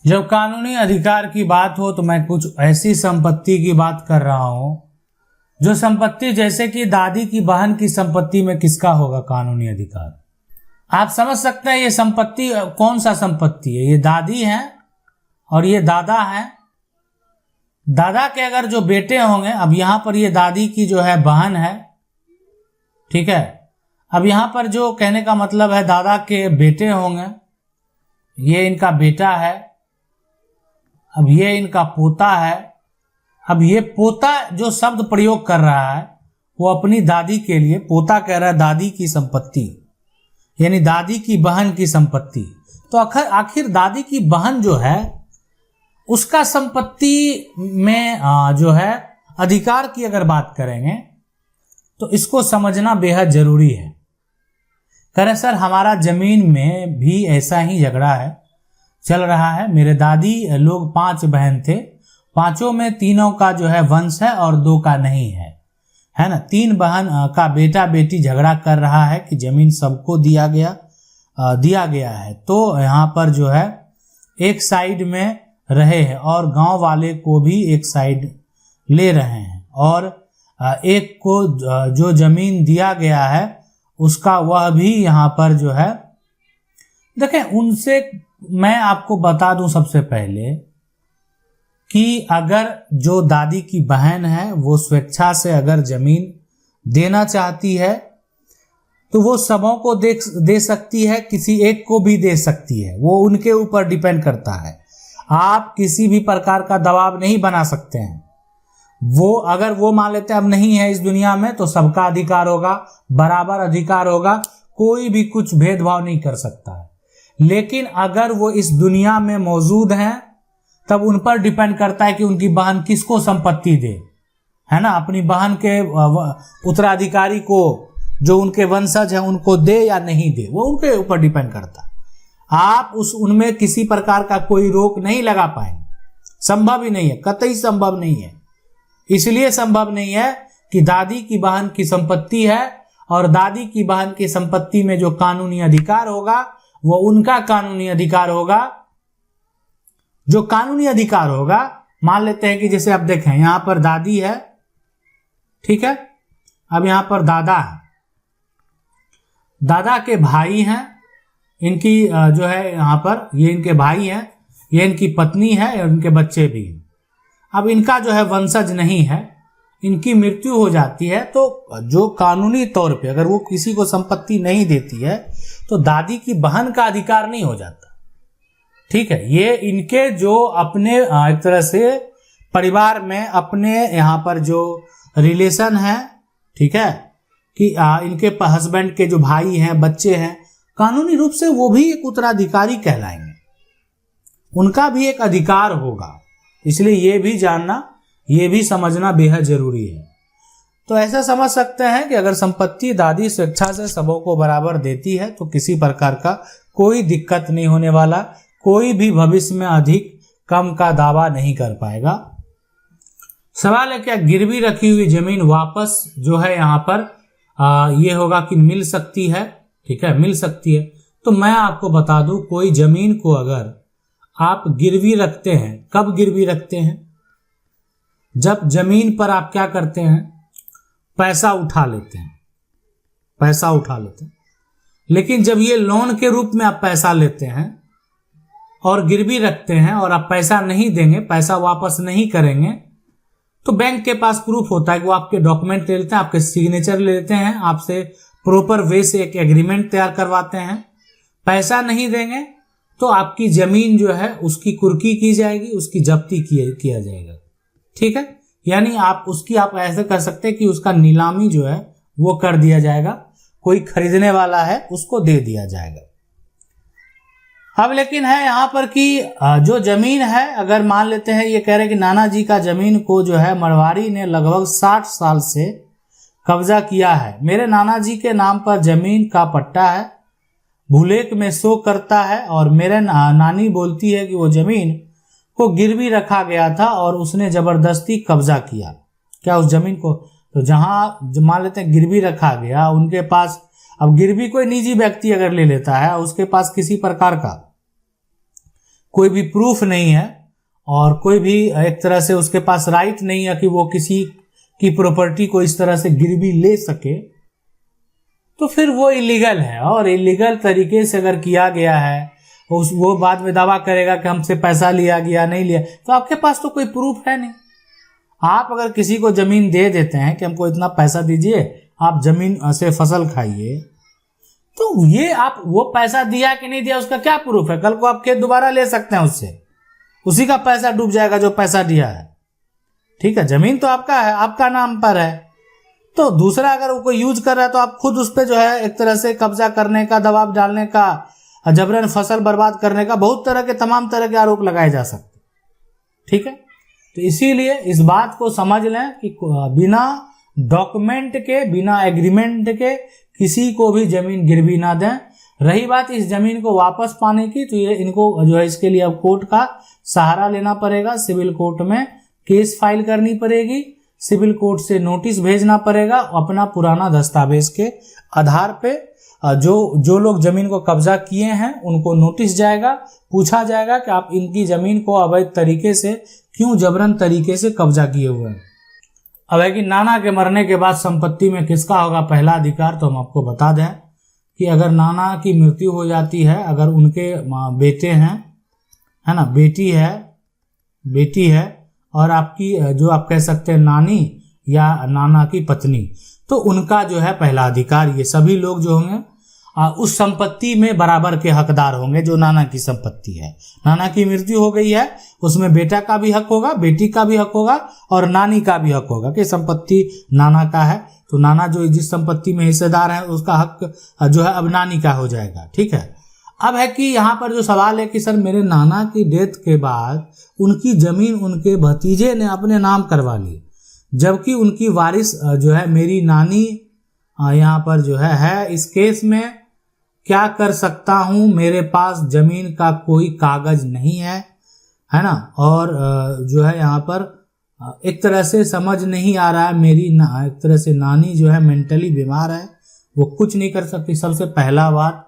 जब कानूनी अधिकार की बात हो तो मैं कुछ ऐसी संपत्ति की बात कर रहा हूं जो संपत्ति जैसे कि दादी की बहन की संपत्ति में किसका होगा कानूनी अधिकार। आप समझ सकते हैं ये संपत्ति कौन सा संपत्ति है। ये दादी है और ये दादा है। दादा के अगर जो बेटे होंगे, अब यहां पर ये दादी की जो है बहन है, ठीक है। अब यहां पर जो कहने का मतलब है दादा के बेटे होंगे, ये इनका बेटा है, अब ये इनका पोता है। अब ये पोता जो शब्द प्रयोग कर रहा है वो अपनी दादी के लिए पोता कह रहा है दादी की संपत्ति, यानी दादी की बहन की संपत्ति। तो आखिर दादी की बहन जो है उसका संपत्ति में जो है अधिकार की अगर बात करेंगे तो इसको समझना बेहद जरूरी है। कह रहे सर हमारा जमीन में भी ऐसा ही झगड़ा है चल रहा है। मेरे दादी लोग 5 बहन थे, 5 में 3 का जो है वंश है और 2 का नहीं है ना। 3 बहन का बेटा बेटी झगड़ा कर रहा है कि जमीन सबको दिया गया है। तो यहाँ पर जो है एक साइड में रहे हैं और गांव वाले को भी एक साइड ले रहे हैं, और एक को जो जमीन दिया गया है उसका वह भी यहाँ पर जो है देखें। उनसे मैं आपको बता दूं सबसे पहले कि अगर जो दादी की बहन है वो स्वेच्छा से अगर जमीन देना चाहती है तो वो सबों को दे सकती है, किसी एक को भी दे सकती है। वो उनके ऊपर डिपेंड करता है। आप किसी भी प्रकार का दबाव नहीं बना सकते हैं। वो अगर वो मान लेते हैं अब नहीं है इस दुनिया में तो सबका अधिकार होगा, बराबर अधिकार होगा, कोई भी कुछ भेदभाव नहीं कर सकता है। लेकिन अगर वो इस दुनिया में मौजूद हैं तब उन पर डिपेंड करता है कि उनकी बहन किसको संपत्ति दे, है ना। अपनी बहन के उत्तराधिकारी को जो उनके वंशज हैं उनको दे या नहीं दे, वो उनके ऊपर डिपेंड करता है। आप उनमें किसी प्रकार का कोई रोक नहीं लगा पाएंगे, संभव ही नहीं है, कतई संभव नहीं है। इसलिए संभव नहीं है कि दादी की बहन की संपत्ति है और दादी की बहन की संपत्ति में जो कानूनी अधिकार होगा वो उनका कानूनी अधिकार होगा। जो कानूनी अधिकार होगा, मान लेते हैं कि जैसे आप देखें यहां पर दादी है, ठीक है। अब यहां पर दादा है, दादा के भाई हैं, इनकी जो है यहाँ पर ये इनके भाई हैं, ये इनकी पत्नी है और इनके बच्चे भी हैं। अब इनका जो है वंशज नहीं है, इनकी मृत्यु हो जाती है तो जो कानूनी तौर पे अगर वो किसी को संपत्ति नहीं देती है तो दादी की बहन का अधिकार नहीं हो जाता, ठीक है। ये इनके जो अपने एक तरह से परिवार में अपने यहाँ पर जो रिलेशन है, ठीक है, कि इनके हस्बैंड के जो भाई हैं, बच्चे हैं, कानूनी रूप से वो भी एक उत्तराधिकारी कहलाएंगे, उनका भी एक अधिकार होगा। इसलिए ये भी जानना, ये भी समझना बेहद जरूरी है। तो ऐसा समझ सकते हैं कि अगर संपत्ति दादी स्वेच्छा से सबों को बराबर देती है तो किसी प्रकार का कोई दिक्कत नहीं होने वाला, कोई भी भविष्य में अधिक कम का दावा नहीं कर पाएगा। सवाल है क्या गिरवी रखी हुई जमीन वापस जो है यहाँ पर ये होगा कि मिल सकती है, ठीक है, मिल सकती है। तो मैं आपको बता दूं, कोई जमीन को अगर आप गिरवी रखते हैं, कब गिरवी रखते हैं? जब जमीन पर आप क्या करते हैं, पैसा उठा लेते हैं, पैसा उठा लेते हैं। लेकिन जब ये लोन के रूप में आप पैसा लेते हैं और गिरवी रखते हैं और आप पैसा नहीं देंगे, पैसा वापस नहीं करेंगे, तो बैंक के पास प्रूफ होता है कि वो आपके डॉक्यूमेंट ले लेते हैं, आपके सिग्नेचर ले लेते हैं, आपसे प्रॉपर वे से एक एग्रीमेंट तैयार करवाते हैं। पैसा नहीं देंगे तो आपकी जमीन जो है उसकी कुर्की की जाएगी, उसकी जब्ती किया जाएगा, ठीक है। यानी आप ऐसे कर सकते हैं कि उसका नीलामी जो है वो कर दिया जाएगा, कोई खरीदने वाला है उसको दे दिया जाएगा। अब लेकिन है यहाँ पर कि जो जमीन है, अगर मान लेते हैं ये कह रहे हैं कि नाना जी का जमीन को जो है मरवाड़ी ने लगभग 60 साल से कब्जा किया है। मेरे नाना जी के नाम पर जमीन का पट्टा है, भूलेख में शो करता है, और मेरे नानी बोलती है कि वो जमीन को गिरवी रखा गया था और उसने जबरदस्ती कब्जा किया। क्या उस जमीन को, तो जहां मान लेते हैं गिरवी रखा गया, उनके पास, अब गिरवी कोई निजी व्यक्ति अगर ले लेता है, उसके पास किसी प्रकार का कोई भी प्रूफ नहीं है और कोई भी एक तरह से उसके पास राइट नहीं है कि वो किसी की प्रॉपर्टी को इस तरह से गिरवी ले सके, तो फिर वो इलीगल है। और इलीगल तरीके से अगर किया गया है, वो बाद में दावा करेगा कि हमसे पैसा लिया गया नहीं लिया, तो आपके पास तो कोई प्रूफ है नहीं। आप अगर किसी को जमीन दे देते हैं कि हमको इतना पैसा दीजिए, आप जमीन से फसल खाइए, तो ये आप वो पैसा दिया कि नहीं दिया उसका क्या प्रूफ है? कल को आप खेत दोबारा ले सकते हैं उससे, उसी का पैसा डूब जाएगा जो पैसा दिया है। ठीक है, जमीन तो आपका है, आपका नाम पर है, तो दूसरा अगर वो कोई यूज कर रहा है तो आप खुद उस पर जो है एक तरह से कब्जा करने का, दबाव डालने का, जबरन फसल बर्बाद करने का, बहुत तरह के तमाम तरह के आरोप लगाए जा सकते। ठीक है, तो इसीलिए इस बात को समझ लें कि बिना डॉक्यूमेंट के, बिना एग्रीमेंट के किसी को भी जमीन गिरवी ना दें। रही बात इस जमीन को वापस पाने की, तो ये इनको जो है इसके लिए अब कोर्ट का सहारा लेना पड़ेगा। सिविल कोर्ट में केस फाइल करनी पड़ेगी, सिविल कोर्ट से नोटिस भेजना पड़ेगा, अपना पुराना दस्तावेज के आधार पे जो लोग जमीन को कब्जा किए हैं उनको नोटिस जाएगा, पूछा जाएगा कि आप इनकी जमीन को अवैध तरीके से क्यों जबरन तरीके से कब्जा किए हुए हैं। अब है कि नाना के मरने के बाद संपत्ति में किसका होगा पहला अधिकार, तो हम आपको बता दें कि अगर नाना की मृत्यु हो जाती है, अगर उनके बेटे हैं, है ना, बेटी है और आपकी जो आप कह सकते हैं नानी या नाना की पत्नी, तो उनका जो है पहला अधिकार, ये सभी लोग जो होंगे उस संपत्ति में बराबर के हकदार होंगे जो नाना की संपत्ति है। नाना की मृत्यु हो गई है, उसमें बेटा का भी हक होगा, बेटी का भी हक होगा और नानी का भी हक होगा कि संपत्ति नाना का है, तो नाना जो जिस संपत्ति में हिस्सेदार है उसका हक जो है अब नानी का हो जाएगा। ठीक है, अब है कि यहाँ पर जो सवाल है कि सर मेरे नाना की डेथ के बाद उनकी जमीन उनके भतीजे ने अपने नाम करवा ली, जबकि उनकी वारिस जो है मेरी नानी यहाँ पर जो है इस केस में क्या कर सकता हूँ? मेरे पास जमीन का कोई कागज नहीं है ना, और जो है यहाँ पर एक तरह से समझ नहीं आ रहा है, मेरी एक तरह से नानी जो है मेंटली बीमार है, वो कुछ नहीं कर सकती। सबसे पहला बात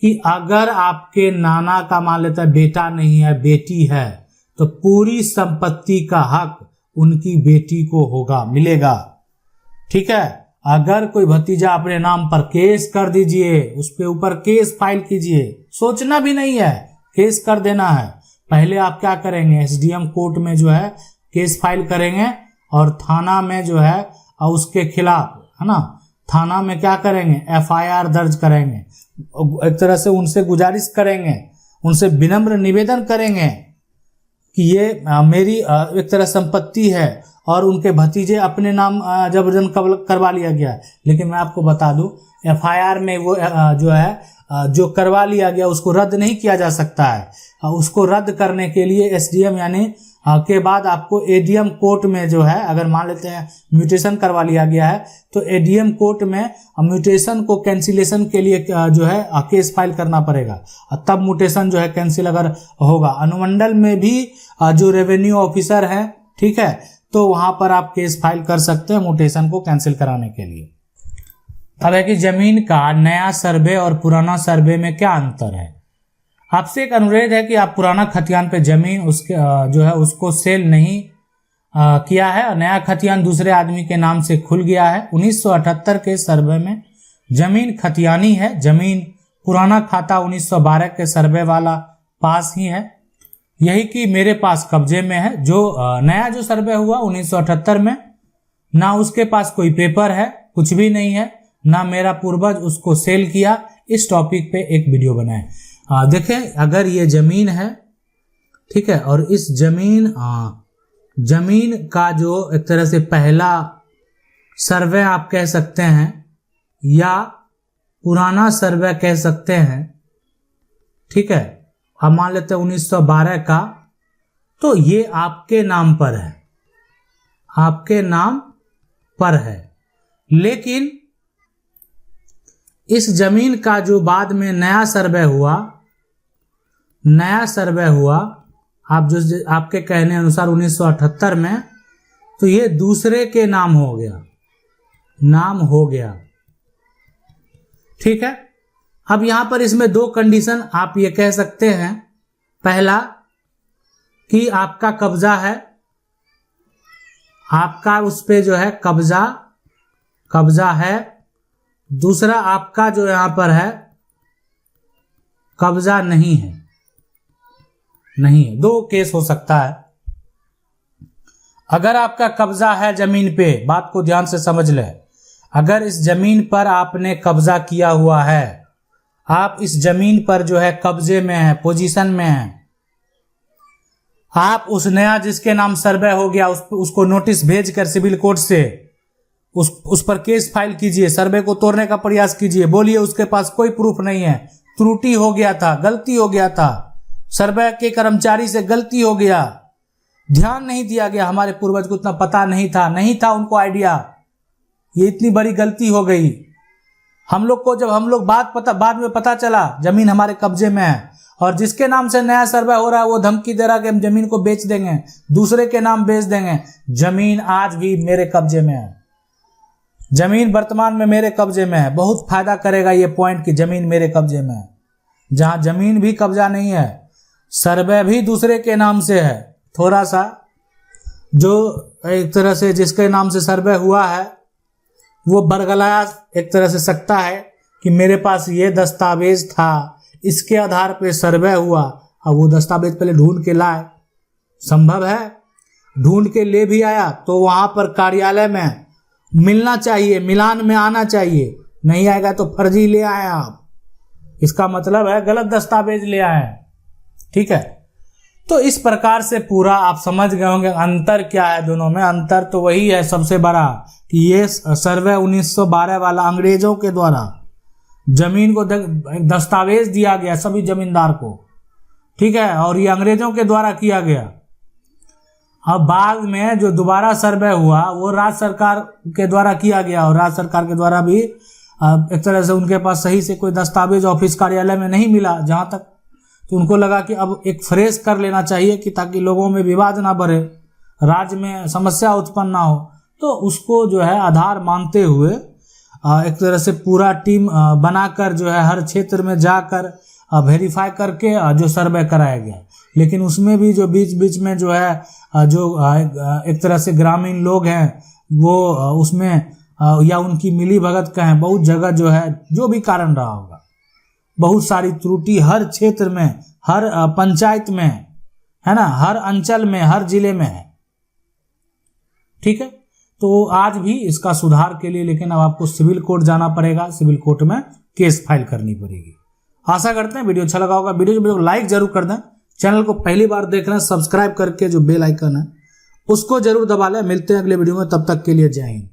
कि अगर आपके नाना का मान लेता है बेटा नहीं है, बेटी है, तो पूरी संपत्ति का हक उनकी बेटी को होगा, मिलेगा। ठीक है, अगर कोई भतीजा अपने नाम पर केस कर दीजिए, उसके ऊपर केस फाइल कीजिए, सोचना भी नहीं है, केस कर देना है। पहले आप क्या करेंगे, एसडीएम कोर्ट में जो है केस फाइल करेंगे और थाना में जो है उसके खिलाफ, है ना, थाना में क्या करेंगे, एफआईआर दर्ज करेंगे, एक तरह से उनसे गुजारिश करेंगे, उनसे विनम्र निवेदन करेंगे कि ये मेरी एक तरह संपत्ति है और उनके भतीजे अपने नाम जबरन करवा लिया गया। लेकिन मैं आपको बता दूं, एफआईआर में वो जो है जो करवा लिया गया उसको रद्द नहीं किया जा सकता है। उसको रद्द करने के लिए एसडीएम यानी के बाद आपको एडीएम कोर्ट में जो है, अगर मान लेते हैं म्यूटेशन करवा लिया गया है, तो एडीएम कोर्ट में म्यूटेशन को कैंसिलेशन के लिए जो है केस फाइल करना पड़ेगा, तब म्यूटेशन जो है कैंसिल अगर होगा। अनुमंडल में भी जो रेवेन्यू ऑफिसर है, ठीक है, तो वहां पर आप केस फाइल कर सकते हैं म्यूटेशन को कैंसिल कराने के लिए। अब है कि जमीन का नया सर्वे और पुराना सर्वे में क्या अंतर है। आपसे एक अनुरोध है कि आप पुराना खतियान पे जमीन उसके जो है उसको सेल नहीं किया है और नया खतियान दूसरे आदमी के नाम से खुल गया है। 1978 के सर्वे में जमीन खतियानी है, जमीन पुराना खाता 1912 के सर्वे वाला पास ही है, यही कि मेरे पास कब्जे में है। जो नया जो सर्वे हुआ 1978 में, ना उसके पास कोई पेपर है, कुछ भी नहीं है, ना मेरा पूर्वज उसको सेल किया। इस टॉपिक पे एक वीडियो बनाए। देखें, अगर ये जमीन है, ठीक है, और इस जमीन का जो एक तरह से पहला सर्वे आप कह सकते हैं या पुराना सर्वे कह सकते हैं, ठीक है, हम मान लेते हैं 1912 का, तो ये आपके नाम पर है, आपके नाम पर है। लेकिन इस जमीन का जो बाद में नया सर्वे हुआ आप जो आपके कहने अनुसार 1978 में, तो ये दूसरे के नाम हो गया, ठीक है। अब यहां पर इसमें दो कंडीशन आप ये कह सकते हैं पहला कि आपका कब्जा है, आपका उस पे जो है कब्जा है। दूसरा आपका जो यहां पर है कब्जा नहीं है, दो केस हो सकता है। अगर आपका कब्जा है जमीन पे, बात को ध्यान से समझ ले, अगर इस जमीन पर आपने कब्जा किया हुआ है, आप इस जमीन पर जो है कब्जे में है, पोजीशन में है, आप उस नया जिसके नाम सर्वे हो गया उसको नोटिस भेजकर सिविल कोर्ट से उस पर केस फाइल कीजिए, सर्वे को तोड़ने का प्रयास कीजिए, बोलिए उसके पास कोई प्रूफ नहीं है, त्रुटि हो गया था, गलती हो गया था, सर्वे के कर्मचारी से गलती हो गया, ध्यान नहीं दिया गया, हमारे पूर्वज को उतना पता नहीं था उनको आइडिया, ये इतनी बड़ी गलती हो गई। हम लोग को जब बाद में पता चला जमीन हमारे कब्जे में है और जिसके नाम से नया सर्वे हो रहा है वो धमकी दे रहा है कि हम जमीन को बेच देंगे, दूसरे के नाम बेच देंगे। जमीन आज भी मेरे कब्जे में है, जमीन वर्तमान में मेरे कब्जे में है। बहुत फायदा करेगा ये पॉइंट कि जमीन मेरे कब्जे में है। जहां जमीन भी कब्जा नहीं है, सर्वे भी दूसरे के नाम से है, थोड़ा सा जो एक तरह से जिसके नाम से सर्वे हुआ है वो बरगलाया एक तरह से सकता है कि मेरे पास ये दस्तावेज था, इसके आधार पे सर्वे हुआ। अब वो दस्तावेज पहले ढूंढ के लाए, संभव है ढूंढ के ले भी आया तो वहां पर कार्यालय में मिलना चाहिए, मिलान में आना चाहिए, नहीं आएगा तो फर्जी ले आए आप, इसका मतलब है गलत दस्तावेज ले आए। ठीक है, तो इस प्रकार से पूरा आप समझ गए होंगे अंतर क्या है दोनों में। अंतर तो वही है सबसे बड़ा कि ये सर्वे 1912 वाला अंग्रेजों के द्वारा जमीन को दस्तावेज दिया गया सभी जमींदार को, ठीक है, और ये अंग्रेजों के द्वारा किया गया। अब बाद में जो दोबारा सर्वे हुआ वो राज्य सरकार के द्वारा किया गया और राज्य सरकार के द्वारा भी एक तरह से उनके पास सही से कोई दस्तावेज ऑफिस कार्यालय में नहीं मिला जहां तक, तो उनको लगा कि अब एक फ्रेश कर लेना चाहिए कि ताकि लोगों में विवाद ना बढ़े, राज्य में समस्या उत्पन्न ना हो। तो उसको जो है आधार मानते हुए एक तरह से पूरा टीम बनाकर जो है हर क्षेत्र में जाकर वेरीफाई करके जो सर्वे कराया गया। लेकिन उसमें भी जो बीच बीच में जो है जो एक तरह से ग्रामीण लोग हैं वो उसमें या उनकी मिली भगत कहें, बहुत जगह जो है जो भी कारण रहा होगा, बहुत सारी त्रुटि हर क्षेत्र में, हर पंचायत में है ना, हर अंचल में, हर जिले में है। ठीक है, तो आज भी इसका सुधार के लिए लेकिन अब आपको सिविल कोर्ट जाना पड़ेगा, सिविल कोर्ट में केस फाइल करनी पड़ेगी। आशा करते हैं वीडियो अच्छा लगा होगा। वीडियो को लाइक जरूर कर दें, चैनल को पहली बार देख रहे हैं सब्सक्राइब करके जो बेल आइकन है उसको जरूर दबा लें। मिलते हैं अगले वीडियो में, तब तक के लिए जय हिंद।